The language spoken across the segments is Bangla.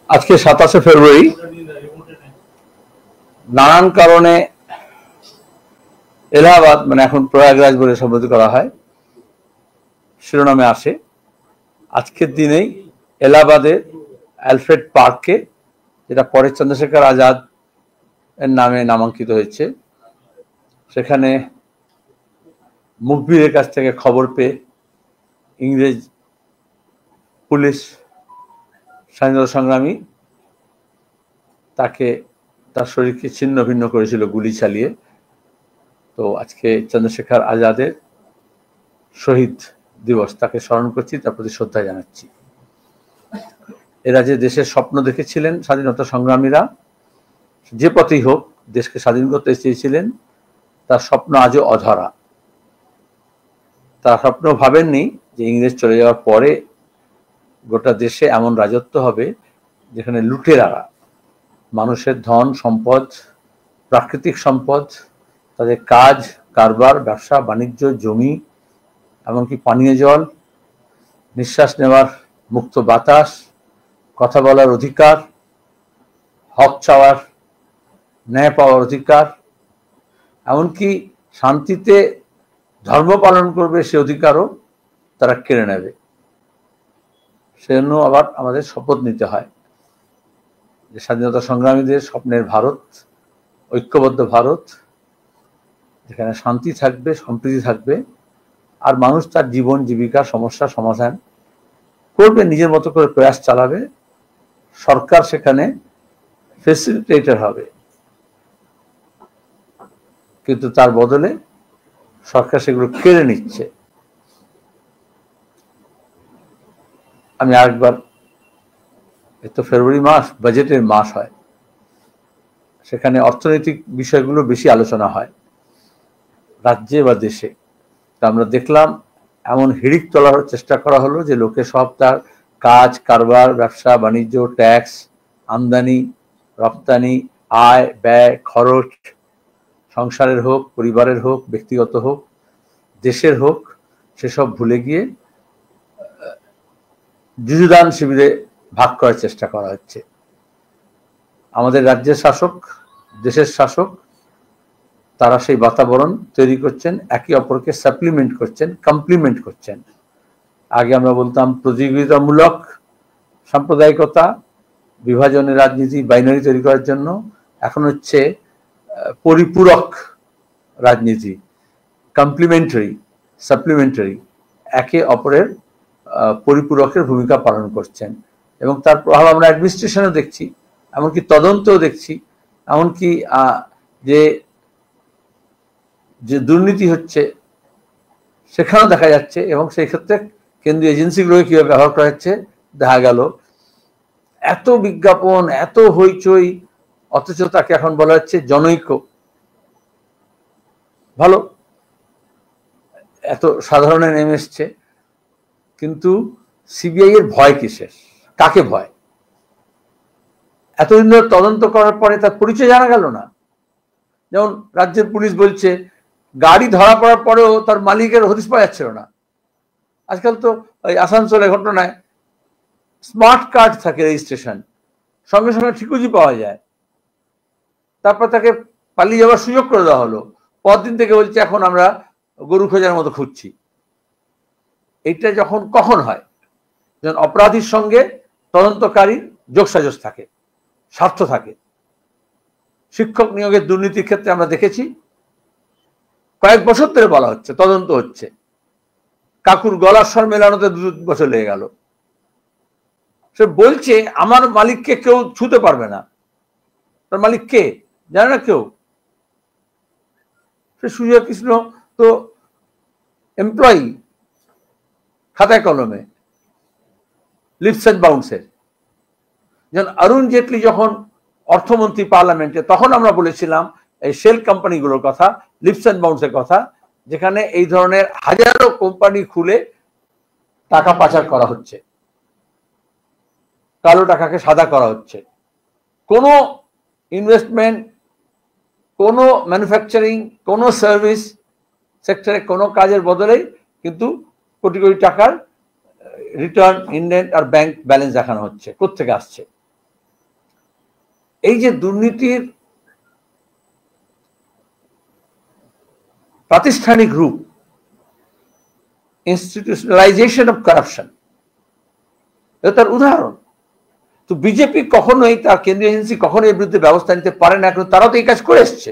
আজকে 27শে ফেব্রুয়ারি নানান কারণে এলাহাবাদ মানে এখন প্রয়াগরাজ বলে সম্বোধিত করা হয় শিরোনামে আসে। আজকের দিনেই এলাহাবাদের অ্যালফ্রেড পার্কে, যেটা পরে চন্দ্রশেখর আজাদ এর নামে নামাঙ্কিত হয়েছে, সেখানে মুখবিরের কাছ থেকে খবর পেয়ে ইংরেজ পুলিশ স্বাধীনতা সংগ্রামী তাকে তার শরীরকে ছিন্ন ভিন্ন করেছিল গুলি চালিয়ে। তো আজকে চন্দ্রশেখর আজাদের শহীদ দিবস, তাকে স্মরণ করছি, তার প্রতি শ্রদ্ধা জানাচ্ছি। এরা যে দেশের স্বপ্ন দেখেছিলেন স্বাধীনতা সংগ্রামীরা, যে পথেই হোক দেশকে স্বাধীন করতে চেয়েছিলেন, তার স্বপ্ন আজও অধরা। তার স্বপ্ন ভাবেননি যে ইংরেজ চলে যাওয়ার পরে গোটা দেশে এমন রাজত্ব হবে যেখানে লুটেরারা মানুষের ধন সম্পদ, প্রাকৃতিক সম্পদ, তাদের কাজ কারবার, ব্যবসা বাণিজ্য, জমি, এমনকি পানীয় জল, নিঃশ্বাস নেওয়ার মুক্ত বাতাস, কথা বলার অধিকার, হক চাওয়ার, ন্যায় পাওয়ার অধিকার, এমনকি শান্তিতে ধর্ম পালন করবে সে অধিকারও তারা কেড়ে নেবে। সেজন্য আবার আমাদের শপথ নিতে হয় যে স্বাধীনতা সংগ্রামীদের স্বপ্নের ভারত, ঐক্যবদ্ধ ভারত, যেখানে শান্তি থাকবে, সম্প্রীতি থাকবে, আর মানুষ তার জীবন জীবিকার সমস্যার সমাধান করবে, নিজের মতো করে প্রয়াস চালাবে। সরকার সেখানে ফেসিলিটেটর হবে, কিন্তু তার বদলে সরকার সেগুলো কেড়ে নিচ্ছে। আমি আরেকবার, এত ফেব্রুয়ারি মাস বাজেটের মাস হয়, সেখানে অর্থনৈতিক বিষয়গুলো বেশি আলোচনা হয় রাজ্যে বা দেশে। তা আমরা দেখলাম এমন হিড়িক তোলার চেষ্টা করা হলো যে লোকে সব তার কাজ কারবার, ব্যবসা বাণিজ্য, ট্যাক্স, আমদানি রপ্তানি, আয় ব্যয়, খরচ, সংসারের হোক, পরিবারের হোক, ব্যক্তিগত হোক, দেশের হোক, সেসব ভুলে গিয়ে যুযুদান শিবিরে ভাগ করার চেষ্টা করা হচ্ছে। আমাদের রাজ্যের শাসক, দেশের শাসক, তারা সেই বাতাবরণ তৈরি করছেন, একে অপরকে সাপ্লিমেন্ট করছেন, কমপ্লিমেন্ট করছেন। আগে আমরা বলতাম প্রতিযোগিতামূলক সাম্প্রদায়িকতা, বিভাজনের রাজনীতি, বাইনারি তৈরি করার জন্য। এখন হচ্ছে পরিপূরক রাজনীতি, কমপ্লিমেন্টারি, সাপ্লিমেন্টারি, একে অপরের পরিপূরকের ভূমিকা পালন করছেন। এবং তার প্রভাব আমরা অ্যাডমিনিস্ট্রেশনেও দেখছি, এমনকি তদন্তও দেখছি, এমনকি যে যে দুর্নীতি হচ্ছে সেখানেও দেখা যাচ্ছে। এবং সেই ক্ষেত্রে কেন্দ্রীয় এজেন্সিগুলোকে কীভাবে ব্যবহার করা হচ্ছে দেখা গেল। এত বিজ্ঞাপন, এত হইচই, অথচ তাকে এখন বলা হচ্ছে জনৈক। ভালো, এত সাধারণে নেমে এসছে, কিন্তু সিবিআই এর ভয় কিসের? কাকে ভয়? এতদিন ধরে তদন্ত করার পরে তার পরিচয় জানা গেল না। যেমন রাজ্যের পুলিশ বলছে গাড়ি ধরা পড়ার পরেও তার মালিকের হদিশ পাওয়া যাচ্ছিল না। আজকাল তো ওই আসানসোলের ঘটনায় স্মার্ট কার্ড থাকে, রেজিস্ট্রেশন, সঙ্গে সঙ্গে ঠিকুজি পাওয়া যায়। তারপর তাকে পালিয়ে যাওয়ার সুযোগ করে দেওয়া হলো, পরদিন থেকে বলছে এখন আমরা গরু খোঁজার মতো খুঁজছি। এইটা যখন কখন হয়? যখন অপরাধীর সঙ্গে তদন্তকারী যোগসাজশ থাকে, স্বার্থ থাকে। শিক্ষক নিয়োগের দুর্নীতির ক্ষেত্রে আমরা দেখেছি, কয়েক বছর ধরে বলা হচ্ছে, তদন্ত হচ্ছে, কাকুর গলার স্বর মেলানোতে 2 বছর লেগে গেল। সে বলছে আমার মালিককে কেউ ছুতে পারবে না। তার মালিক কে জানে না কেউ। সে সুজয় কৃষ্ণ তো এমপ্লয়ি, খাতায় কলমে, লিপস এন্ড বাউন্সের। যেমন অরুণ জেটলি যখন অর্থমন্ত্রী পার্লামেন্টে, তখন আমরা বলেছিলাম এই শেল কোম্পানিগুলোর কথা, লিপস এন্ড বাউন্সের কথা, যেখানে এই ধরনের হাজারো কোম্পানি খুলে টাকা পাচার করা হচ্ছে, কালো টাকাকে সাদা করা হচ্ছে। কোনো ইনভেস্টমেন্ট, কোনো ম্যানুফ্যাকচারিং, কোনো সার্ভিস সেক্টরে কোনো কাজের বদলেই কিন্তু কোটি কোটি টাকার রিটার্ন, ইনডেন্ট আর ব্যাংক ব্যালেন্স দেখানো হচ্ছে। কোত্থেকে আসছে? এই যে দুর্নীতির প্রাতিষ্ঠানিক রূপ, ইনস্টিটিউশনালাইজেশন অফ কারাপশন, এটা তার উদাহরণ। তো বিজেপি কখনোই, তার কেন্দ্রীয় এজেন্সি কখনোই এর বিরুদ্ধে ব্যবস্থা নিতে পারে না, এখন তারাও তো এই কাজ করে এসছে।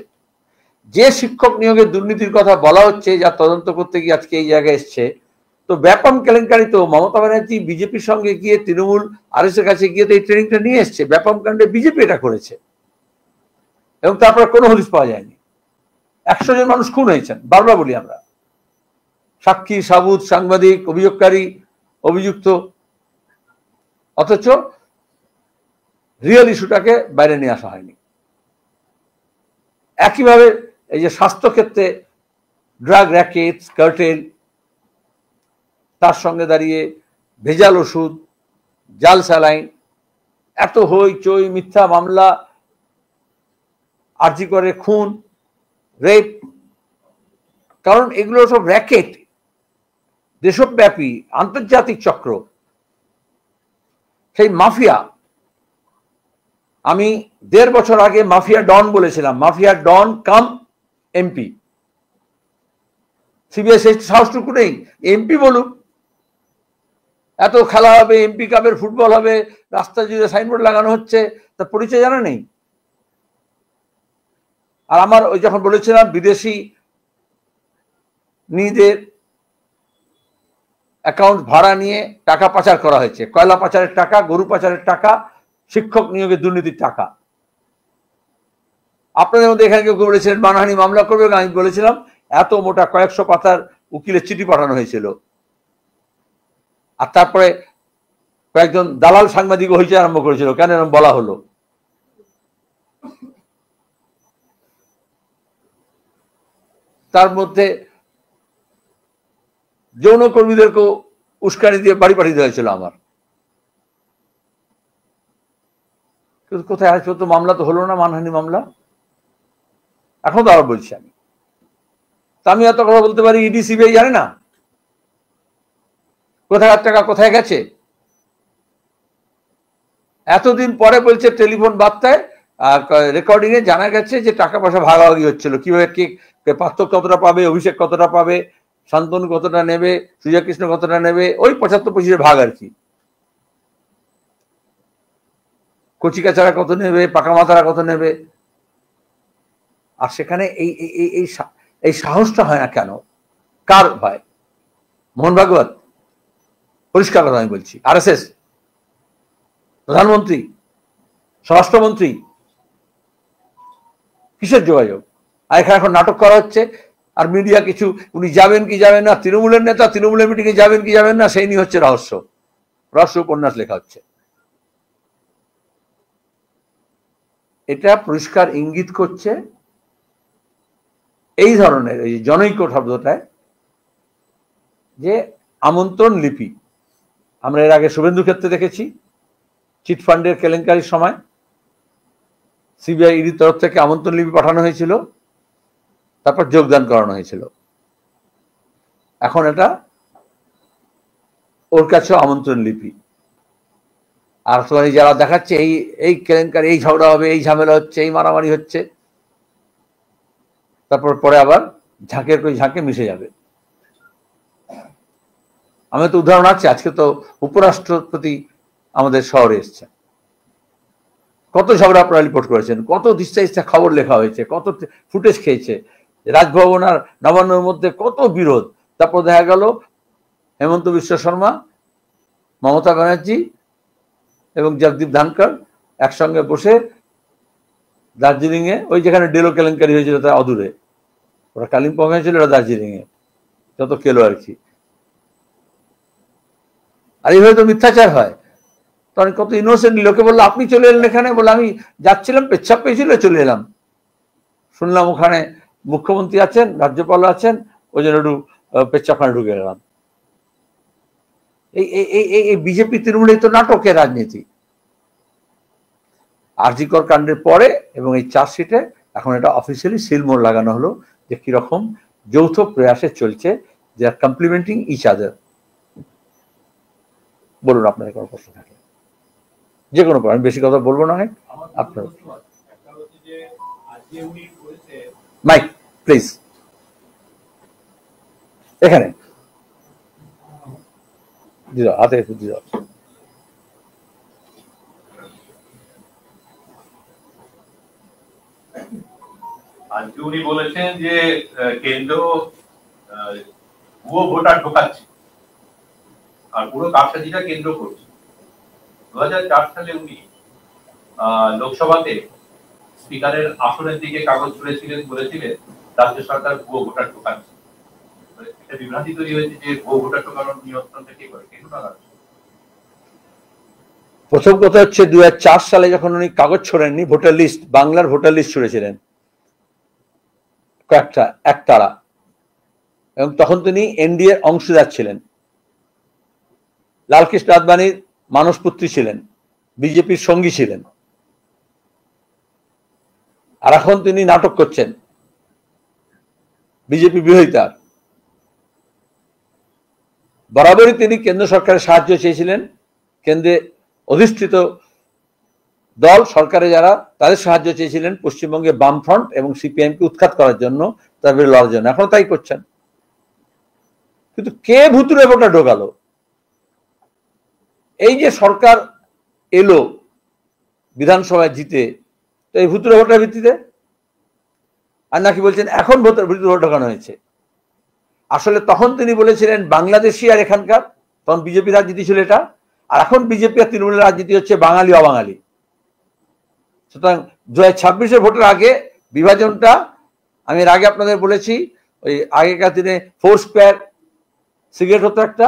যে শিক্ষক নিয়োগের দুর্নীতির কথা বলা হচ্ছে, যা তদন্ত করতে গিয়ে আজকে এই জায়গায় এসছে, তো ব্যাপম কেলেঙ্কারি তো মমতা ব্যানার্জি বিজেপির সঙ্গে গিয়ে তৃণমূল আরএস এর কাছে গিয়ে তো এই ট্রেনিংটা নিয়ে এসছে। ব্যাপম কাণ্ডে বিজেপি এটা করেছে এবং তারপরে কোনো হদিস পাওয়া যায়নি। 100 জন মানুষ খুন হয়েছেন, বারবার বলি আমরা, সাক্ষী, সাবুত, সাংবাদিক, অভিযোগকারী, অভিযুক্ত, অথচ রিয়েল ইস্যুটাকে বাইরে নিয়ে আসা হয়নি। একইভাবে এই যে স্বাস্থ্যক্ষেত্রে ড্রাগ র্যাকেট, কার্টেল, তার সঙ্গে দাঁড়িয়ে ভেজাল ওষুধ, জাল স্যালাইন, এত হইচই, মিথ্যা মামলা, আরজি করে খুন, রেপ, কারণ এগুলো সব র্যাকেট, দেশব্যাপী আন্তর্জাতিক চক্র, সেই মাফিয়া। আমি 1.5 বছর আগে মাফিয়া ডন বলেছিলাম, মাফিয়া ডন কাম এমপি। সিবিআই সেই সাহসটুকু নেই, এমপি বলুক, এত খেলা হবে, এমপি কাপের ফুটবল হবে, রাস্তা জুড়ে সাইনবোর্ড লাগানো হচ্ছে, তার পরিচয় জানা নেই। আর আমার ওই যখন বলেছিলাম বিদেশি নিজের অ্যাকাউন্ট ভাড়া নিয়ে টাকা পাচার করা হয়েছে, কয়লা পাচারের টাকা, গরু পাচারের টাকা, শিক্ষক নিয়োগের দুর্নীতির টাকা। আপনাদের মধ্যে এখানে কেউ বলেছিলেন মানহানি মামলা করবে, আমি বলেছিলাম এত মোটা কয়েকশো পাতার উকিলের চিঠি পাঠানো হয়েছিল। আর তারপরে কয়েকজন দালাল সাংবাদিক হইচই আরম্ভ করেছিল, কেন এরকম বলা হলো। তার মধ্যে যৌনকর্মীদেরকেও উস্কানি দিয়ে বাড়ি পাঠিয়ে দেওয়া হয়েছিল আমার। কিন্তু কোথায় আজ পর্যন্ত মামলা তো হলো না, মানহানি মামলা। এখন তো আবার বলছি আমি, তা আমি এত কথা বলতে পারি, ইডি সিবিআই জানে না কোথায় টাকা কোথায় গেছে। এতদিন পরে বলছে টেলিফোন বার্তায় রেকর্ডিং এ জানা গেছে যে টাকা পয়সা ভাগাভাগি হচ্ছিল, কিভাবে কে পার্থ কতটা পাবে, অভিষেক কতটা পাবে, শান্তনু কতটা নেবে, সুজয় কৃষ্ণ কতটা নেবে, ওই 75-25 ভাগ আর কি। কচিকাচারা কত নেবে, পাকা মাথারা কত নেবে। আর সেখানে এই সাহসটা হয় না কেন? কার ভয়? মোহন ভাগবত? পরিষ্কার কথা আমি বলছি, আরএসএস, প্রধানমন্ত্রী, স্বরাষ্ট্রমন্ত্রী, কিসের যোগাযোগ? আর এখানে এখন নাটক করা হচ্ছে, আর মিডিয়া কিছু, উনি যাবেন কি যাবেন না, তৃণমূলের নেতা তৃণমূলের মিটিংয়ে যাবেন কি যাবেন না, সেই নিয়ে হচ্ছে রহস্য উপন্যাস লেখা হচ্ছে। এটা পরিষ্কার ইঙ্গিত করছে এই ধরনের এই জনৈক শব্দটায় যে আমন্ত্রণ লিপি। আমরা এর আগে শুভেন্দু ক্ষেত্রে দেখেছি, চিটফান্ডের কেলেঙ্কারির সময় সিবিআই ইডির তরফ থেকে আমন্ত্রণ লিপি পাঠানো হয়েছিল, তারপর যোগদান করানো হয়েছিল। এখন এটা ওর কাছেও আমন্ত্রণ লিপি। আর তোমার যারা দেখাচ্ছে এই কেলেঙ্কারি, এই ঝগড়া হবে, এই ঝামেলা হচ্ছে, এই মারামারি হচ্ছে, তারপর পরে আবার ঝাঁকের কই ঝাঁকে মিশে যাবে। আমি তো উদাহরণ আছে, আজকে তো উপরাষ্ট্রপতি আমাদের শহরে এসছে, কত ঝগড়া আপনারা রিপোর্ট করেছেন, কত দিস্তা ইস্তা খবর লেখা হয়েছে, কত ফুটেজ খেয়েছে, রাজভবন আর নবান্নর মধ্যে কত বিরোধ। তারপর দেখা গেল হেমন্ত বিশ্ব শর্মা, মমতা ব্যানার্জি এবং জগদীপ ধানকর একসঙ্গে বসে দার্জিলিং এ, ওই যেখানে ডেলো কেলেঙ্কারি হয়েছিল তার অদূরে, ওরা কালিম্পং হয়েছিল, ওরা দার্জিলিং এ, যত কেলো আর কি। আর এইভাবে তো মিথ্যাচার হয়। তখন কত ইনোসেন্ট লোকে বললো আপনি চলে এলেন এখানে, বলে আমি যাচ্ছিলাম, পেচ্ছাপ পেয়েছিল, চলে এলাম। শুনলাম ওখানে মুখ্যমন্ত্রী আছেন, রাজ্যপাল আছেন, ওই জন্য একটু পেচ্ছাপখানে ঢুকে গেলাম। এই বিজেপি তৃণমূলের তো নাটকের রাজনীতি। আরজি কর কাণ্ডের পরে এবং এই চার্জশিটে এখন এটা অফিসিয়ালি সিলমোহর লাগানো হলো যে কিরকম যৌথ প্রয়াসে চলছে, যে আর কমপ্লিমেন্টিং ইচ আদার। বলুন আপনাদের কোনো প্রশ্ন থাকে। যে কোনো আমি বেশি কথা বলবো না। আপনার মাইক প্লিজ, এখানে হাতে দিও। আজকে উনি বলেছেন যে কেন্দ্র ভুয়ো ভোটার ঢোকাচ্ছে আর পুরো কারসাজিটা কেন্দ্র করছে। 2004 সালে উনি লোকসভাতে স্পিকারের আসনের দিকে কাগজ ছুঁড়েছিলেন, বলেছিলেন রাজ্য সরকার ভুয়ো ভোটার ঢোকাচ্ছে। একটা বিভ্রান্তি তৈরি হয়েছে যে ভুয়ো ভোটার ঢোকানোর নিয়ন্ত্রণটা কে করে, কেন না? প্রথম কথা হচ্ছে 2004 সালে যখন উনি কাগজ ছোড়েননি, ভোটার লিস্ট, বাংলার ভোটার লিস্ট ছুড়েছিলেন কয়েকটা একতারা, এবং তখন তিনি এনডিএর অংশীদার ছিলেন, লালকৃষ্ণ আদবানির মানসপুত্রী ছিলেন, বিজেপির সঙ্গী ছিলেন। আর এখন তিনি নাটক করছেন বিজেপি বিরোধিতার। বরাবরই তিনি কেন্দ্র সরকারের সাহায্য চেয়েছিলেন, কেন্দ্রে অধিষ্ঠিত দল সরকারে যারা, তাদের সাহায্য চেয়েছিলেন পশ্চিমবঙ্গে বামফ্রন্ট এবং সিপিএম কে উৎখাত করার জন্য, তাদের লড়ার জন্য। এখন তাই করছেন। কিন্তু কে ভুতুরে ভোটার ঢোকালো? এই যে সরকার এলো বিধানসভায় জিতে, তো এই ভুতুরে ভোটার ভিত্তিতে, আর নাকি বলছেন এখন ভুতুরে ভোট ঢোকানো হয়েছে। আসলে তখন তিনি বলেছিলেন বাংলাদেশি আর এখানকার, তখন বিজেপি রাজনীতি ছিল এটা, আর এখন বিজেপি আর তৃণমূলের রাজনীতি হচ্ছে বাঙালি অবাঙালি। সুতরাং 2026-এর ভোটের আগে বিভাজনটা, আমি এর আগে আপনাদের বলেছি, ওই আগেকার দিনে 4 স্কোয়ার সিগারেট হতো একটা,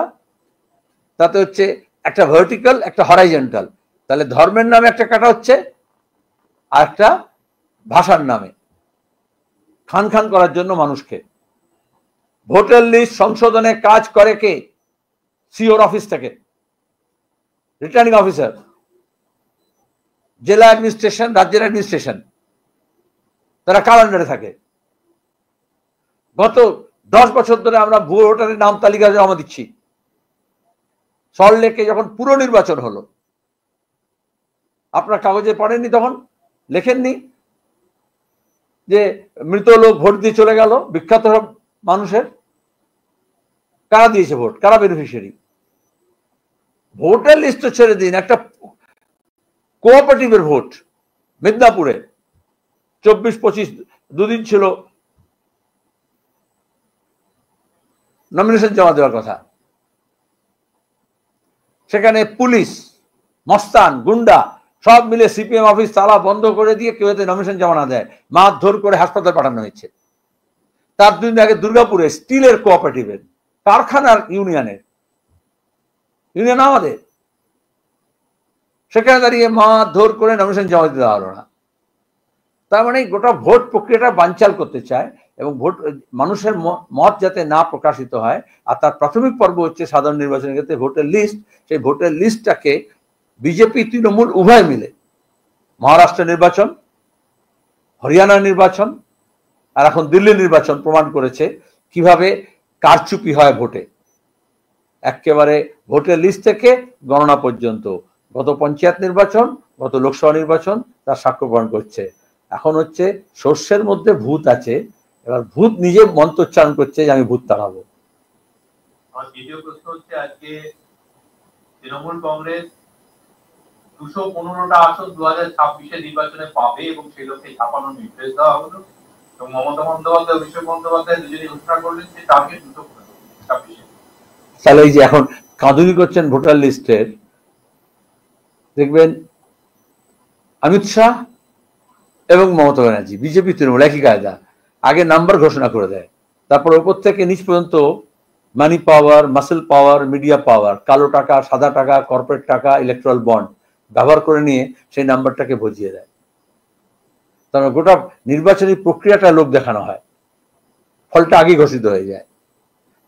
তাতে হচ্ছে একটা ভার্টিক্যাল একটা হরাইজন্টাল, তাহলে ধর্মের নামে একটা কাটা হচ্ছে আর একটা ভাষার নামে, খান খান করার জন্য মানুষকে। ভোটার লিস্ট সংশোধনে কাজ করে কে? সিওর অফিস থেকে, রিটার্নিং অফিসার, জেলা অ্যাডমিনিস্ট্রেশন, রাজ্যের অ্যাডমিনিস্ট্রেশন, তারা কার আন্ডারে থাকে? গত 10 বছর ধরে আমরা ভুয়ো ভোটারের নাম তালিকা জমা দিচ্ছি। সল্টলেকে যখন পুরো নির্বাচন হলো, আপনার কাগজে পড়েননি, তখন লেখেননি যে মৃত লোক ভোট দিয়ে চলে গেল, বিখ্যাত সব মানুষের? কারা দিয়েছে ভোট, কারা বেনিফিশিয়ারি? ভোটার লিস্ট ছেড়ে দিন, একটা কোঅপারেটিভের ভোট মিদনাপুরে 24-25 দুদিন ছিল নমিনেশন জমা দেওয়ার কথা, সেখানে পুলিশ, মস্তান, গুন্ডা সব মিলে সিপিএম অফিস তালা বন্ধ করে দিয়ে কেউ যাতে নমিনেশন জমা না দেয়, মারধর করে হাসপাতালে পাঠানো হয়েছে। তার 2 দিন আগে দুর্গাপুরে স্টিলের কোঅপারেটিভের, কারখানার ইউনিয়নের, ইউনিয়ন আমাদের, সেখানে দাঁড়িয়ে মারধর করে নমিনেশন জমা দিতে দেওয়া হলো না। তার মানে গোটা ভোট প্রক্রিয়াটা বানচাল করতে চায়, এবং ভোট মানুষের মত যাতে না প্রকাশিত হয়। আর তার প্রাথমিক পর্ব হচ্ছে সাধারণ নির্বাচনের ক্ষেত্রে ভোটের লিস্ট। সেই ভোটের লিস্টটাকে বিজেপি তৃণমূল উভয় মিলে মহারাষ্ট্র নির্বাচন, হরিয়ানা নির্বাচন আর এখন দিল্লি নির্বাচন প্রমাণ করেছে কিভাবে কারচুপি হয় ভোটে, একেবারে ভোটের লিস্ট থেকে গণনা পর্যন্ত। গত পঞ্চায়েত নির্বাচন, গত লোকসভা নির্বাচন তার সাক্ষ্য প্রদান করছে। এখন হচ্ছে শস্যের মধ্যে ভূত আছে, এবার ভূত নিজে মন্ত্রোচ্চারণ করছে যে আমি ভূত তাড়াবো। আমার দ্বিতীয় প্রশ্ন হচ্ছে, আজকে তৃণমূল কংগ্রেস 215টা আসন 2026-এর নির্বাচনে পাবে এবং সেই লক্ষ্যে ছাপানোর নির্দেশ দেওয়া হলো, এবং মমতা বন্দ্যোপাধ্যায়, অভিষেক বন্দ্যোপাধ্যায় দুজনেই ঘোষণা করলেন যে টার্গেট 226। তাহলে এই যে এখন কাঁদুনি করছেন ভোটার লিস্টের, দেখবেন অমিত শাহ এবং মমতা ব্যানার্জি, বিজেপি তৃণমূল একই কায়দা, আগে নাম্বার ঘোষণা করে দেয়, তারপর ওপর থেকে নিচ পর্যন্ত মানি পাওয়ার, মাসেল পাওয়ার, মিডিয়া পাওয়ার, কালো টাকা, সাদা টাকা, কর্পোরেট টাকা, ইলেকট্রাল বন্ড ব্যবহার করে নিয়ে সেই নাম্বারটাকে বুঝিয়ে দেয়। তার গোটা নির্বাচনী প্রক্রিয়াটা লোক দেখানো হয়, ফলটা আগেই ঘোষিত হয়ে যায়।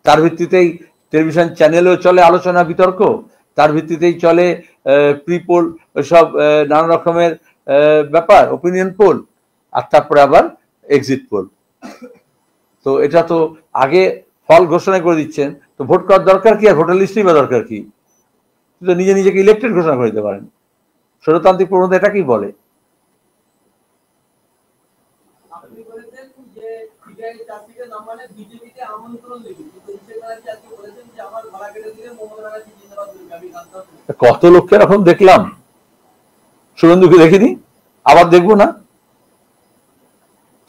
তার ভিত্তিতেই টেলিভিশন চ্যানেলেও চলে আলোচনা বিতর্ক, তার ভিত্তিতেই চলে প্রিপোল, সব নানা রকমের ব্যাপার, ওপিনিয়ন পোল, আর তারপরে আবার এক্সিট পোল। তো এটা তো আগে ফল ঘোষণা করে দিচ্ছেন, তো ভোট করার দরকার কি? আর ভোটার লিস্টই বা দরকার কি? নিজে নিজেকে ইলেক্টেড ঘোষণা করে দিতে পারেন। স্বৈরতান্ত্রিক প্রবণতা এটাকেই বলে। কত লোককে এখন দেখলাম, শুভেন্দুকে দেখিনি, আবার দেখবো না,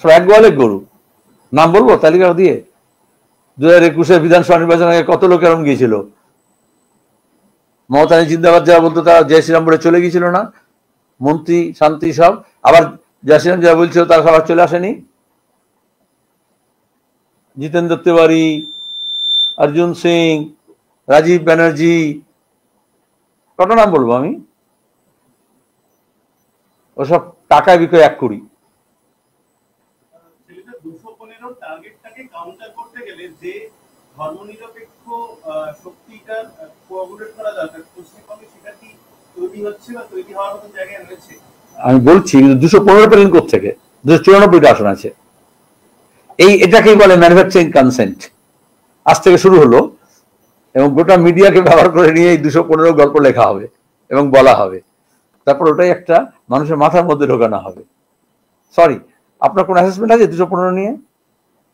সব এক গোয়ালে গরু। নাম বলবো তালিকা দিয়ে? 2021 বিধানসভা নির্বাচনের আগে কত লোক এরকম গিয়েছিল? মমতা জিন্দাবাদ যারা বলতো তারা জয় শ্রীরাম বলে চলে গিয়েছিল না, মন্ত্রী শান্তি সব। আবার জয় শ্রীরাম যারা বলছিল তার খাবার চলে আসেনি। জিতেন্দ্র তিওয়ারি, অর্জুন সিং, রাজীব ব্যানার্জি, কত নাম বলবো আমি? ওসব টাকায় বিক্রয় 1 কোটি। আমি বলছি 215 পেলেন কোথেকে? 294টা আসন আছে। এটাকেই বলে ম্যানুফ্যাকচারিং কনসেন্ট। আজ থেকে শুরু হলো এবং গোটা মিডিয়াকে ব্যবহার করে নিয়ে এই 215 গল্প লেখা হবে এবং বলা হবে, তারপর ওটাই একটা মানুষের মাথার মধ্যে ঢোকানো হবে। সরি, আপনার কোন অ্যাসেসমেন্ট আছে 215 নিয়ে?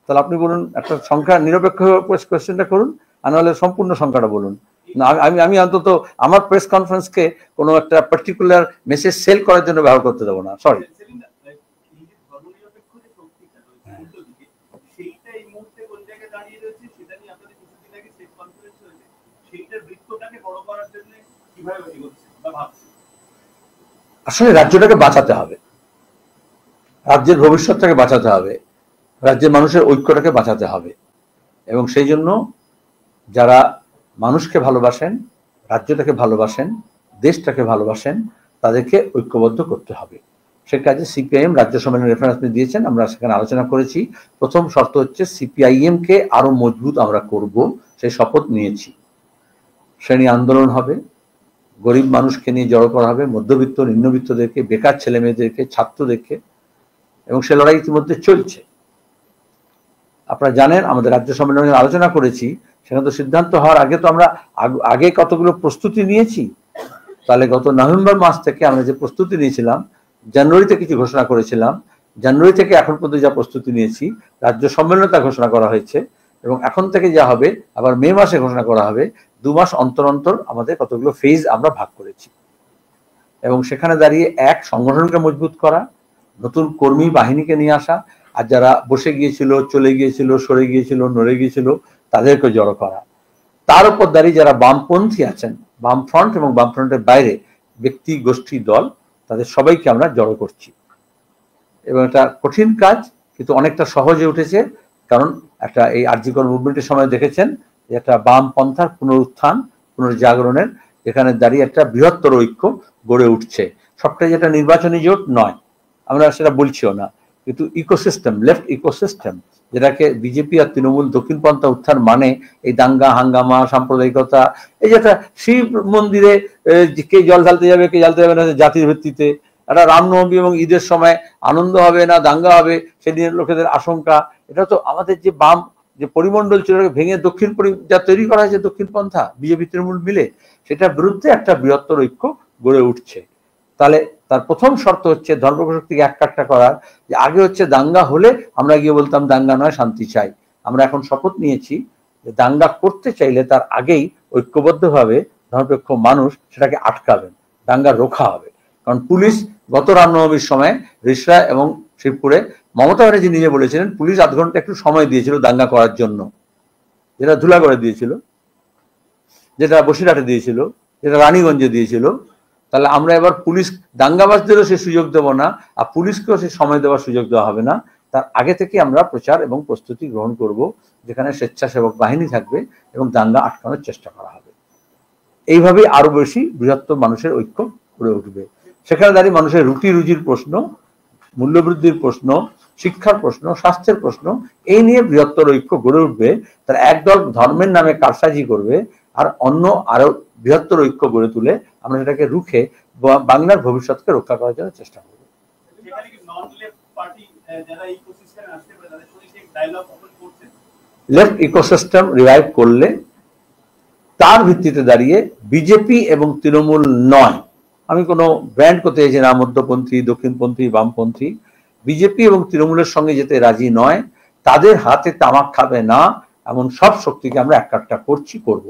তাহলে আপনি বলুন, একটা সংখ্যা নিরপেক্ষ কোয়েশ্চেনটা করুন, আর নাহলে সম্পূর্ণ সংখ্যাটা বলুন। না, আমি অন্তত আমার প্রেস কনফারেন্সকে কোনো একটা পার্টিকুলার মেসেজ সেল করার জন্য ব্যবহার করতে দেবো না। সরি। আসলে রাজ্যটাকে বাঁচাতে হবে, রাজ্যের ভবিষ্যৎটাকে বাঁচাতে হবে, রাজ্যের মানুষের ঐক্যটাকে বাঁচাতে হবে, এবং সেই জন্য যারা মানুষকে ভালোবাসেন, রাজ্যটাকে ভালোবাসেন, দেশটাকে ভালোবাসেন, তাদেরকে ঐক্যবদ্ধ করতে হবে। সে কাজে সিপিআইএম রাজ্য সম্মেলনের রেফারেন্স আপনি দিয়েছেন, আমরা সেখানে আলোচনা করেছি। প্রথম শর্ত হচ্ছে সিপিআইএম কে আরো মজবুত আমরা করব, সেই শপথ নিয়েছি। শ্রেণী আন্দোলন হবে, গরিব মানুষকে নিয়ে জড়ো করা হবে, মধ্যবিত্ত নিম্নবিত্তদেরকে, বেকার ছেলে মেয়েদেরকে, ছাত্রদেরকে, এবং সে লড়াই ইতিমধ্যে চলছে। আপনারা জানেন আমাদের রাজ্য সম্মেলনে আলোচনা করেছি, সেখানে তো সিদ্ধান্ত হওয়ার আগে তো আমরা আগে কতগুলো প্রস্তুতি নিয়েছি। তাহলে গত নভেম্বর মাস থেকে আমরা যে প্রস্তুতি নিয়েছিলাম, জানুয়ারিতে কিছু ঘোষণা করেছিলাম, জানুয়ারি থেকে এখন পর্যন্ত যা প্রস্তুতি নিয়েছি, রাজ্য সম্মেলনে তা ঘোষণা করা হয়েছে, এবং এখন থেকে যা হবে আবার মে মাসে ঘোষণা করা হবে। 2 মাস অন্তর অন্তর আমাদের কতগুলো ফেজ আমরা ভাগ করেছি, এবং সেখানে দাঁড়িয়ে এক সংগঠনকে মজবুত করা, নতুন কর্মী বাহিনীকে নিয়ে আসা, আর যারা বসে গিয়েছিল, চলে গিয়েছিল, সরে গিয়েছিল, নড়ে গিয়েছিল, তাদেরকে জড়ো করা। তার উপর দাঁড়িয়ে যারা বামপন্থী আছেন, বামফ্রন্ট এবং বামফ্রন্টের বাইরে ব্যক্তি, গোষ্ঠী, দল, তাদের সবাইকে আমরা জড়ো করছি। এবং এটা কঠিন কাজ, কিন্তু অনেকটা সহজে উঠেছে। কারণ একটা এই আরজিকর মুভমেন্টের সময় দেখেছেন যে একটা বামপন্থার পুনরুত্থান, পুনর্জাগরণের, এখানে দাঁড়িয়ে একটা বৃহত্তর ঐক্য গড়ে উঠছে। সবটাই যেটা নির্বাচনী জোট নয়, আমরা সেটা বলছিও না, কিন্তু ইকোসিস্টেম, লেফট ইকোসিস্টেম, যেটাকে বিজেপি আর তৃণমূল দক্ষিণপন্থা উত্থান মানে এই দাঙ্গা হাঙ্গামা, সাম্প্রদায়িকতা, এই যে একটা শিব মন্দিরে কে জল ঢালতে যাবে, কে জ্বালতে যাবে না জাতির ভিত্তিতে, একটা রামনবমী এবং ঈদের সময় আনন্দ হবে না দাঙ্গা হবে, সেদিনের লোকেদের আশঙ্কা, এটা তো আমাদের যে বাম যে পরিমণ্ডল ছিল ভেঙে দক্ষিণ যা তৈরি করা হয়েছে দক্ষিণপন্থা বিজেপি তৃণমূল মিলে, সেটার বিরুদ্ধে একটা বৃহত্তর ঐক্য গড়ে উঠছে। তাহলে তার প্রথম শর্ত হচ্ছে ধর্মশক্তিকে এককাট্টা করার। যে আগে হচ্ছে দাঙ্গা হলে আমরা গিয়ে বলতাম দাঙ্গা নয়, শান্তি চাই। আমরা এখন শপথ নিয়েছি যে দাঙ্গা করতে চাইলে তার আগেই ঐক্যবদ্ধভাবে ধর্মনিরপেক্ষ মানুষ সেটাকে আটকাবেন, দাঙ্গা রোখা হবে। কারণ পুলিশ গত রামনবমীর সময় রিসরা এবং শিবপুরে মমতা ব্যানার্জি নিজে বলেছিলেন পুলিশ 8 ঘন্টা একটু সময় দিয়েছিল দাঙ্গা করার জন্য, যেটা ধুলাগড়ে দিয়েছিল, যেটা বসিরহাটে দিয়েছিল, যেটা রানীগঞ্জে দিয়েছিল। তাহলে আমরা এবার পুলিশ দাঙ্গাবাজদেরও সে সুযোগ দেব না, আর পুলিশকেও সে সময় দেওয়ার সুযোগ দেওয়া হবে না। তার আগে থেকে আমরা প্রচার এবং প্রস্তুতি গ্রহণ করব, যেখানে স্বেচ্ছাসেবক বাহিনী থাকবে এবং দাঙ্গা আটকানোর চেষ্টা করা হবে। এইভাবে আরো বেশি বৃহত্তর মানুষের ঐক্য গড়ে উঠবে। সেখানে দাঁড়িয়ে মানুষের রুটি রুজির প্রশ্ন, মূল্যবৃদ্ধির প্রশ্ন, শিক্ষার প্রশ্ন, স্বাস্থ্যের প্রশ্ন, এই নিয়ে বৃহত্তর ঐক্য গড়ে উঠবে। তারা একদল ধর্মের নামে কারসাজি করবে, আর অন্য আরো বৃহত্তর ঐক্য গড়ে তুলে আমরা সেটাকে রুখে বাংলার ভবিষ্যৎকে রক্ষা করার জন্য চেষ্টা করব। লেফট ইকোসিস্টেম রিভাইভ করলে তার ভিত্তিতে দাঁড়িয়ে বিজেপি এবং তৃণমূল নয়, আমি কোনো ব্র্যান্ড করতে চাইছি না, মধ্যপন্থী, দক্ষিণপন্থী, বামপন্থী। বিজেপি এবং তৃণমূলের সঙ্গে যেতে রাজি নয়, তাদের হাতে তামাক খাবে না এমন সব শক্তিকে আমরা একটা করছি, করব।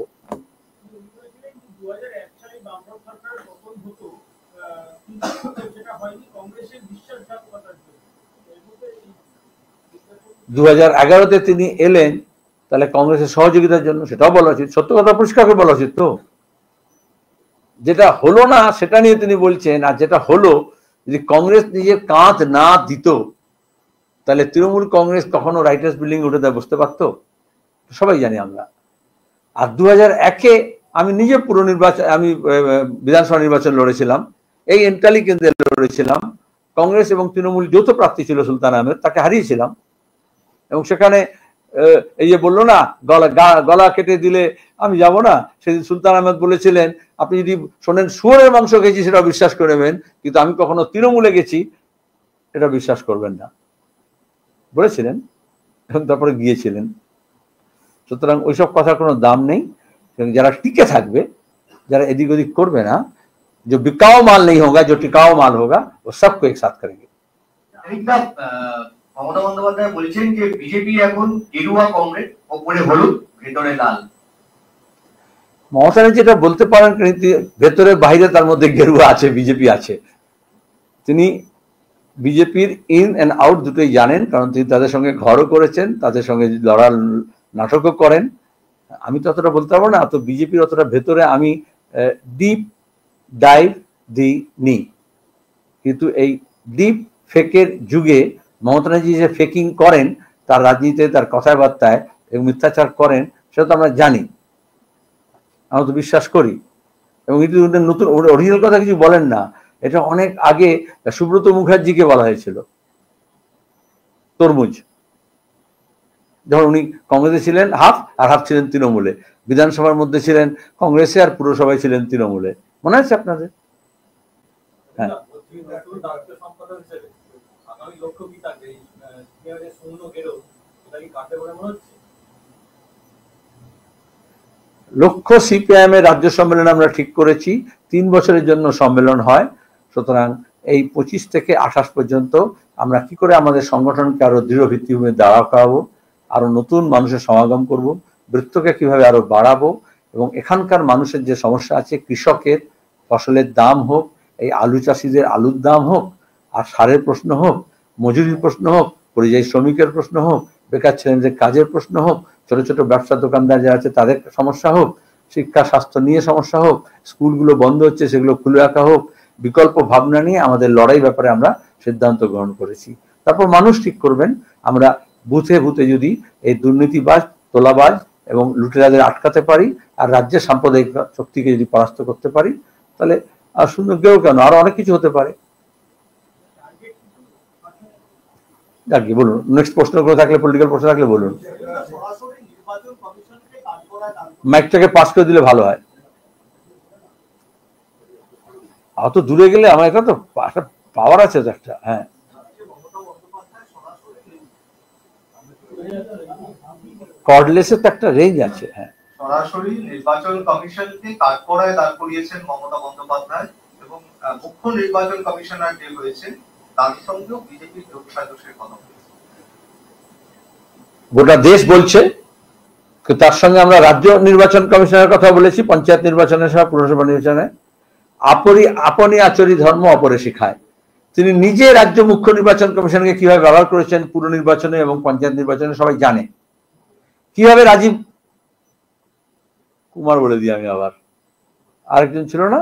2011-তে তিনি এলেন, তাহলে কংগ্রেসের সহযোগিতার জন্য, সেটাও বলা উচিত, সত্য কথা পরিষ্কার করে বলা উচিত। তো যেটা হলো না সেটা নিয়ে তিনি বলছেন, আর যেটা হলো, যদি কংগ্রেস নিজের কাঁধ না দিত তাহলে তৃণমূল কংগ্রেস কখনো রাইটার্স বিল্ডিং উঠে দেয় বসতে পারতো? সবাই জানি আমরা। আর 2001-এ আমি নিজে পুরো নির্বাচন, আমি বিধানসভা নির্বাচন লড়েছিলাম, এই এন্টালি কেন্দ্রে লড়েছিলাম। কংগ্রেস এবং তৃণমূল যৌথ প্রার্থী ছিল সুলতান আহমেদ, তাকে হারিয়েছিলাম। এবং সেখানে এই যে বললো না গলা কেটে দিলে আমি যাব না, সেদিন সুলতান আহমেদ বলেছিলেন, আপনি যদি শোনেন শুয়োরের মাংস খেয়েছি সেটা বিশ্বাস করে নেবেন, কিন্তু আমি কখনো তৃণমূলে গেছি এটা বিশ্বাস করবেন না, বলেছিলেন। এবং তারপরে গিয়েছিলেন। সুতরাং ওইসব কথার কোনো দাম নেই। যারা টিকে থাকবে, যারা এদিক ওদিক করবে না, जो बिकाऊ माल नहीं होगा, जो टिकाऊ माल होगा, वो सबको एक साथ करेंगे। মমতা বন্দ্যোপাধ্যায় বলছেন যে বিজেপি এখন গেরুয়া কংগ্রেস, ওপরে হলুদ ভেতরে লাল। মমতা যেটা বলতে পারেন, ভেতরে বাইরে তার মধ্যে গেরুয়া আছে, বিজেপি আছে। তিনি বিজেপির ইন অ্যান্ড আউট দুটোই জানেন, কারণ তিনি তাদের সঙ্গে ঘরও করেছেন, তাদের সঙ্গে লড়ার নাটকও করেন। আমি তো অতটা বলতে পারবো না, তো বিজেপির অতটা ভেতরে আমি ডিপ ডাইভ দিইনি। কিন্তু এই ডিপ ফেকের যুগে মমতা ব্যানার্জি যে ফেকিং করেন তার রাজনীতিতে, তার কথাবার্তায় এবং মিথ্যাচার করেন, সেটা তো আমরা জানি, আমরা তো বিশ্বাস করি। এবং এটি নতুন অরিজিনাল কথা কিছু বলেন না, এটা অনেক আগে সুব্রত মুখার্জিকে বলা হয়েছিল, তরমুজ, যখন উনি কংগ্রেসে ছিলেন হাফ, আর হাফ ছিলেন তৃণমূলে। বিধানসভার মধ্যে ছিলেন কংগ্রেসে, আর পুরসভায় ছিলেন তৃণমূলে। মনে আছে আপনাদের? হ্যাঁ, লক্ষ্য সিপিআইএম এর রাজ্য সম্মেলন আমরা ঠিক করেছি 3 বছরের জন্য সম্মেলন হয়। সুতরাং এই 25 থেকে 28 পর্যন্ত আমরা কি করে আমাদের সংগঠনকে আরো দৃঢ় ভিত্তিভূমি দাঁড়া করাবো, আরো নতুন মানুষের সমাগম করব, বৃত্তকে কিভাবে আরো বাড়াবো, এবং এখানকার মানুষের যে সমস্যা আছে, কৃষকের ফসলের দাম হোক, এই আলু চাষিদের আলুর দাম হোক, আর সারের প্রশ্ন হোক, মজুরির প্রশ্ন হোক, পরিযায়ী শ্রমিকের প্রশ্ন হোক, বেকার ছেলেদের কাজের প্রশ্ন হোক, ছোট ছোট ব্যবসা দোকানদার যারা আছে তাদের সমস্যা হোক, শিক্ষা স্বাস্থ্য নিয়ে সমস্যা হোক, স্কুলগুলো বন্ধ হচ্ছে সেগুলো খুলে রাখা হোক, বিকল্প ভাবনা নিয়ে আমাদের লড়াই ব্যাপারে আমরা সিদ্ধান্ত গ্রহণ করেছি। তারপর মানুষ ঠিক করবেন। আমরা বুথে বুথে যদি এই দুর্নীতিবাজ, তোলাবাজ এবং লুটেরাদের আটকাতে পারি, আর রাজ্যের সাম্প্রদায়িক শক্তিকে যদি পরাস্ত করতে পারি, তাহলে আর সুন্দর কেউ কেন আরো অনেক কিছু হতে পারে। বলুন, নেক্সট প্রশ্ন করে থাকলে, পলিটিক্যাল প্রশ্ন থাকলে বলুন। মাইকটাকে পাস করে দিলে ভালো হয়। অত দূরে গেলে আমার একটা তো পাওয়ার আছে তো একটা। হ্যাঁ, কর্ডলেসের তো একটা রেঞ্জ আছে। হ্যাঁ, সরাসরি নির্বাচন কমিশনকে কাঠগড়ায় দাঁড় করিয়েছেন মমতা বন্দ্যোপাধ্যায়, এবং মুখ্য নির্বাচন কমিশনার যে রয়েছে তার সঙ্গেও বিজেপির যোগ সাজসের কথা বলেছে। গোটা দেশ বলছে, তার সঙ্গে আমরা রাজ্য নির্বাচন কমিশনের কথা বলেছি, পঞ্চায়েত নির্বাচনের সহ পুরসভা নির্বাচনে। আপনি আচরি ধর্ম অপরে শিখায়। তিনি নিজে রাজ্য মুখ্য নির্বাচন কমিশনকে কিভাবে ব্যবহার করেছেন পুর নির্বাচনে এবং পঞ্চায়েত নির্বাচনে সবাই জানে। কিভাবে রাজীব কুমার বলে দিই আমি, আবার আরেকজন ছিল না,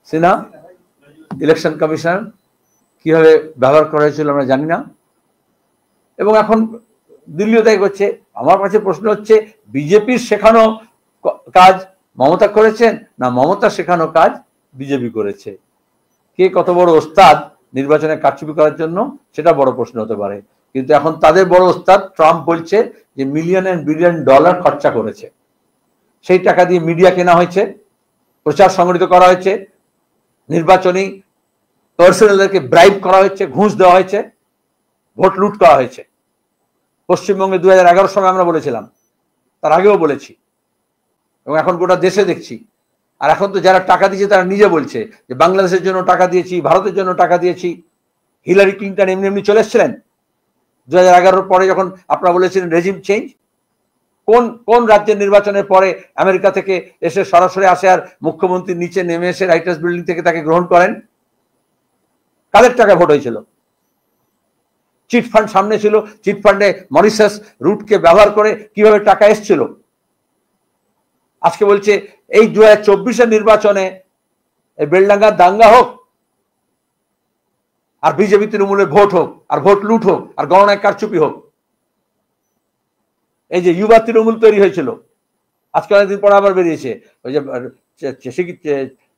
সিনহা, ইলেকশন কমিশনার, কিভাবে ব্যবহার করা হয়েছিল আমরা জানি না। এবং এখন দিল্লিও তাই করছে। আমার কাছে প্রশ্ন হচ্ছে, বিজেপির শেখানো কাজ মমতা করেছেন না মমতা শেখানো কাজ বিজেপি করেছে? কে কত বড় ওস্তাদ নির্বাচনে কারচুপি করার জন্য, সেটা বড় প্রশ্ন হতে পারে। কিন্তু এখন তাদের বড় ওস্তাদ ট্রাম্প বলছে যে $মিলিয়ন এন্ড বিলিয়ন খরচা করেছে, সেই টাকা দিয়ে মিডিয়া কেনা হয়েছে, প্রচার সংগঠিত করা হয়েছে, নির্বাচনী পার্সোনালদেরকে ব্রাইব করা হয়েছে, ঘুষ দেওয়া হয়েছে, ভোট লুট করা হয়েছে। পশ্চিমবঙ্গে 2011 সময় আমরা বলেছিলাম, তার আগেও বলেছি, এবং এখন গোটা দেশে দেখছি। আর এখন তো যারা টাকা দিয়েছে তারা নিজে বলছে যে বাংলাদেশের জন্য টাকা দিয়েছি, ভারতের জন্য টাকা দিয়েছি। হিলারি ক্লিন্টন এমনি এমনি চলে এসেছিলেন 2011 পরে যখন আপনারা বলেছিলেন রেজিম চেঞ্জ। কোন কোন রাজ্যের নির্বাচনের পরে আমেরিকা থেকে এসে সরাসরি আসে আর মুখ্যমন্ত্রী নিচে নেমে এসে রাইটার্স বিল্ডিং থেকে তাকে গ্রহণ করেন? কাদের টাকা ভোট হয়েছিল? চিটফান্ড সামনে ছিল, চিটফান্ডে মরিসাস রুটকে ব্যবহার করে কিভাবে টাকা এসছিল। আজকে বলছে এই 2024-এর নির্বাচনে বেলডাঙ্গার দাঙ্গা হোক আর বিজেপি তৃণমূলের ভোট হোক আর ভোট লুট হোক আর গণনায় কারচুপি হোক। এই যে যুবা তৃণমূল তৈরি হয়েছিল, আজকে অনেকদিন পর আবার বেরিয়েছে। ওই যে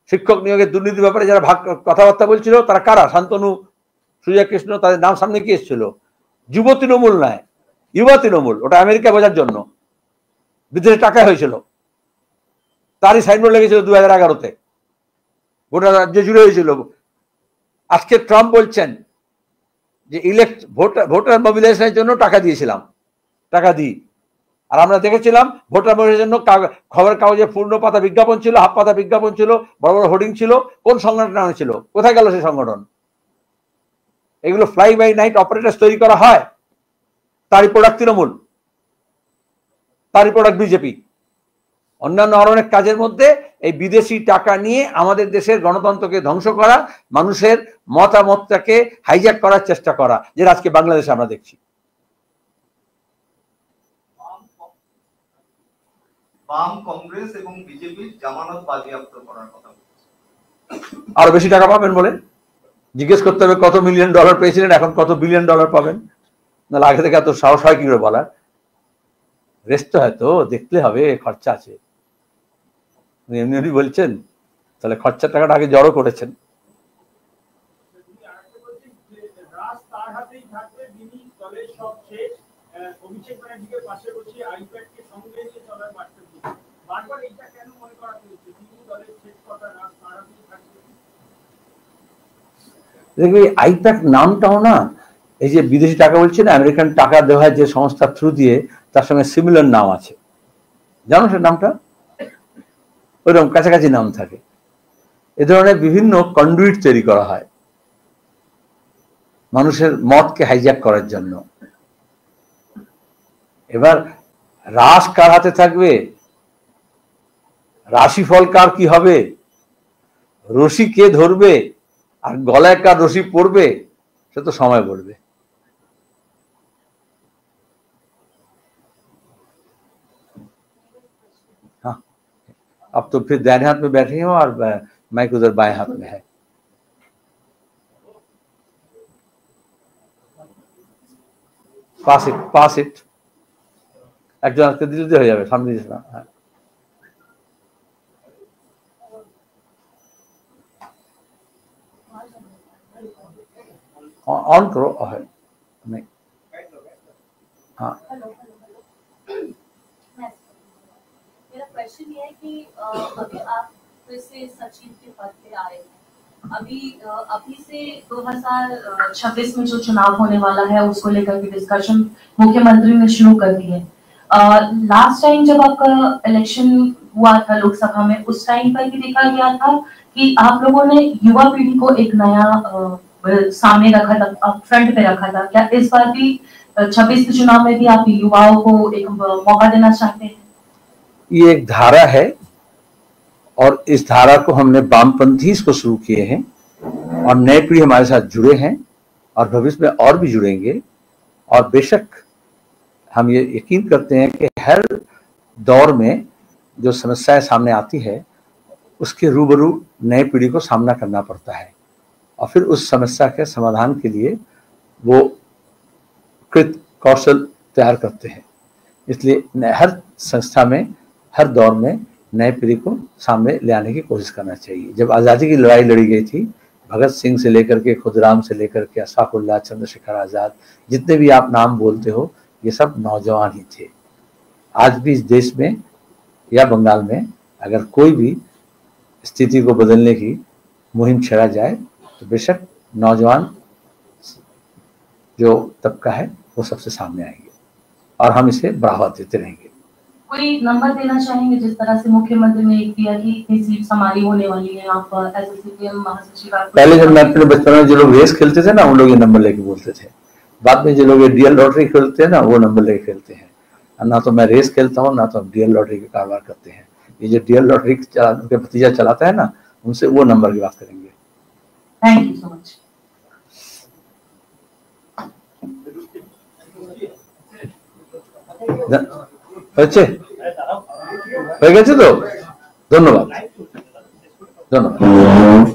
শিক্ষক নিয়োগের দুর্নীতির ব্যাপারে যারা কথাবার্তা বলছিল তারা কারা? শান্তনু, সুজয় কৃষ্ণ, তাদের নাম সামনে কি এসেছিল? যুব তৃণমূল নয়, যুবা তৃণমূল। ওটা আমেরিকা বোঝার জন্য বিদেশে টাকা হয়েছিল, তারই সাইনবোর্ড লেগেছিল 2011-তে, গোটা রাজ্য জুড়ে হয়েছিল। আজকে ট্রাম্প বলছেন যে ভোটার মোবিলাইজেশনের জন্য টাকা দিয়েছিলাম, টাকা দিই। আর আমরা দেখেছিলাম ভোটার মোবিলাইজেশনের জন্য খবরের কাগজে পূর্ণ পাতা বিজ্ঞাপন ছিল, হাফ পাতা বিজ্ঞাপন ছিল, বড় বড় হোর্ডিং ছিল। কোন সংগঠন ছিল? কোথায় গেল সেই সংগঠন? এগুলো ফ্লাই বাই নাইট অপারেটর তৈরি করা হয়, তারই প্রোডাক্ট তৃণমূল, তারই প্রোডাক্ট বিজেপি। অন্যান্য অনেক কাজের মধ্যে এই বিদেশি টাকা নিয়ে আমাদের দেশের গণতন্ত্রকে ধ্বংস করা, মানুষের মতামতটাকে হাইজ্যাক করার চেষ্টা করা, যেটা আজকে বাংলাদেশে আমরা দেখছি। বাম, কংগ্রেস এবং বিজেপির জামানত বাজেয়াপ্ত করার কথা বলছে। আরো বেশি টাকা পাবেন বলে জিজ্ঞেস করতে হবে কত $1 মিলিয়ন পেয়েছিলেন, এখন কত $1 বিলিয়ন পাবেন। নাহলে আগে থেকে এত সাহস হয় কি করে বলার? রেস্ট হয়তো দেখতে হবে, খরচা আছে। এমনি এমনি বলছেন, তাহলে খরচার টাকাটা আগে জড়ো করেছেন। দেখবি আইপ্যাক নামটাও না, এই যে বিদেশি টাকা বলছে না, আমেরিকান টাকা দেওয়া হয় যে সংস্থার থ্রু দিয়ে, তার সঙ্গে সিমিলার নাম আছে, জানো সে নামটা? ওইরকম কাছাকাছি নাম থাকে। এ ধরনের বিভিন্ন কন্ডুইট তৈরি করা হয় মানুষের মতকে হাইজ্যাক করার জন্য। এবার রাশ কার হাতে থাকবে, রাশিফল কার কি হবে, রশি কে ধরবে আর গলায় কার রশি পড়বে, সে তো সময় বলবে। हाँ, अब तो फिर दाहिने हाथ में बैठे हो और माइक उधर बाएं हाथ में है। पास इट একজন আজকে দিতে হয়ে যাবে, সামনে দিস না। হ্যাঁ, ऑन करो है नहीं। हाँ, मेरा क्वेश्चन ये है कि अभी आप फिर से सचिव के पद पे आए हैं, अभी से 2026 में जो चुनाव होने वाला है उसको लेकर के डिस्कशन मुख्यमंत्री ने शुरू कर दी है। लास्ट टाइम जब आपका इलेक्शन हुआ था लोकसभा में, उस टाइम पर भी देखा गया था कि आप लोगों ने युवा पीढ़ी को एक नया सामने रखा था, फ्रंट पे रखा था। क्या इस बार भी 26 के चुनाव में भी आप युवाओं को एक मौका देना चाहते हैं? ये एक धारा है और इस धारा को हमने वामपंथी को शुरू किए हैं और नए पीढ़ी हमारे साथ जुड़े हैं और भविष्य में और भी जुड़ेंगे। और बेशक हम ये यकीन करते हैं कि हर दौर में जो समस्याएं सामने आती है उसके रूबरू नए पीढ़ी को सामना करना पड़ता है और फिर उस समस्या के समाधान के लिए वो कृत कौशल तैयार करते हैं। इसलिए हर संस्था में हर दौर में नए पीढ़ी को सामने ले आने की कोशिश करना चाहिए। जब आज़ादी की लड़ाई लड़ी गई थी, भगत सिंह से लेकर के खुदराम से लेकर के अशफाकुल्लाह, चंद्रशेखर आज़ाद, जितने भी आप नाम बोलते हो, ये सब नौजवान ही थे। आज भी इस देश में या बंगाल में अगर कोई भी स्थिति को बदलने की मुहिम छेड़ा जाए तो बेशक नौजवान जो तबका है वो सबसे सामने आएंगे और हम इसे बढ़ावा देते रहेंगे। कोई नंबर देना चाहेंगे जिस तरह से मुख्यमंत्री ने एक दिया कि इतनी सीट्स हमारी होने वाली है, आप एज ए सीपीएम महासचिव आप पहले जब मैं अपने बचपन में जो लोग रेस खेलते थे ना, उन लोग ये नंबर लेके बोलते थे। बाद में जो लोग ये डीएल लॉटरी खेलते हैं ना, वो नंबर लेके खेलते हैं। ना तो मैं रेस खेलता हूँ, ना तो हम डीएल लॉटरी का कारोबार करते हैं। ये जो डीएल लॉटरी के भतीजा चलाता है ना, उनसे वो नंबर की बात करेंगे। Thank you so much. হয়েছে হয়ে গেছে তো? ধন্যবাদ ধন্যবাদ।